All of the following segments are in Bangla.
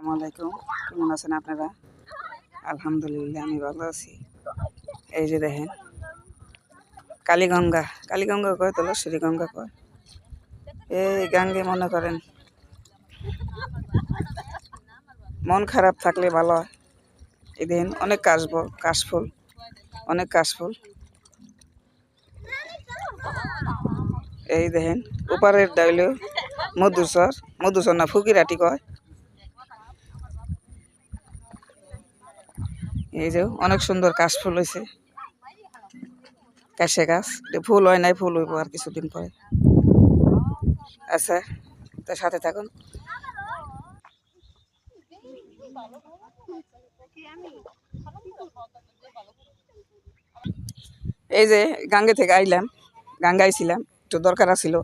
আসসালামু আলাইকুম, কেমন আছেন আপনারা? আলহামদুলিল্লাহ আমি ভালো আছি। এই যে দেখেন কালীগঙ্গা, কালীগঙ্গা কয় তো শ্রীগঙ্গা কয়। এই গাঙ্গে মনে করেন মন খারাপ থাকলে ভালো হয়। এই দেখেন অনেক কাশফুল, অনেক কাশফুল। এই দেখেন ওপারের ডাইল মধুসর না ফুকিরাটি কয়। এই যে অনেক সুন্দর কাশফুল হয়েছে, কাশে গাছ ফুল হয় নাই, ফুল হইব আর কিছুদিন পরে। আচ্ছা, তার সাথে থাকুন। এই যে গাঙ্গে থেকে আইলাম, গাঙ্গে আইছিলাম, একটু দরকার আছিল।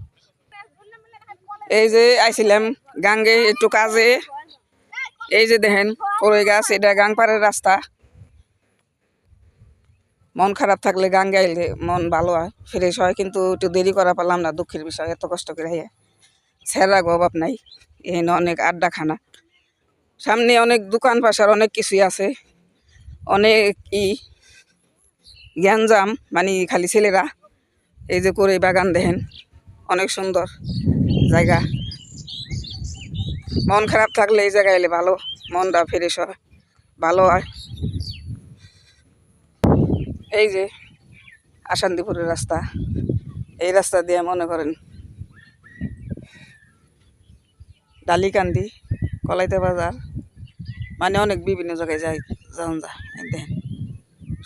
এই যে আইছিলাম গাঙ্গে একটু কাজে। এই যে দেখেন কড়ই গাছ, এটা গাংপাড়ের রাস্তা। মন খারাপ থাকলে গাঙ্গে আইলে মন ভালো হয়, ফ্রেশ হয়। কিন্তু একটু দেরি করা পারলাম না, দুঃখের বিষয়। এত কষ্ট করে ছেড়া অভাব নাই। এখানে অনেক আড্ডাখানা, সামনে অনেক দোকান পাশার অনেক কিছুই আছে, অনেক গ্যাঞ্জাম, মানে খালি ছেলেরা। এই যে করে বাগান দেখেন, অনেক সুন্দর জায়গা। মন খারাপ থাকলে এই জায়গায় এলে ভালো, মনটা ফ্রেশ হয়, ভালো হয়। এই যে আসান্দিপুরের রাস্তা, এই রাস্তা দিয়ে মনে করেন ডালিকান্দি, কলাইতে বাজার, মানে অনেক বিভিন্ন জায়গায় যাওয়া যায়। দেখেন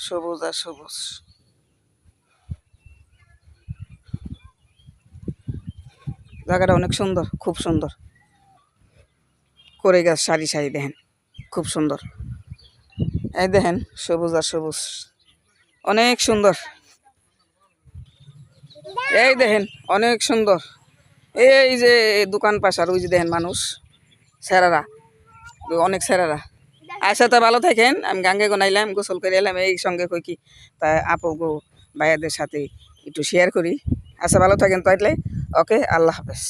সবুজ আর সবুজ, জায়গাটা অনেক সুন্দর, খুব সুন্দর। করে গাছ সারি সারি দেখেন, খুব সুন্দর। এই দেখেন সবুজ আর সবুজ, অনেক সুন্দর। এই দেখেন অনেক সুন্দর। এই যে দোকান পাশার, ওই যে দেখেন মানুষ, ছেড়ারা, অনেক ছেড়ারা। আচ্ছা, তা ভালো থাকেন। আমি গাঙ্গে গোনাইলাম, গোসল করে এলাম। এই সঙ্গে কই কি তা আপু গো ভাইয়াদের সাথে একটু শেয়ার করি। আচ্ছা, ভালো থাকেন তাইলে। ওকে, আল্লাহ হাফেজ।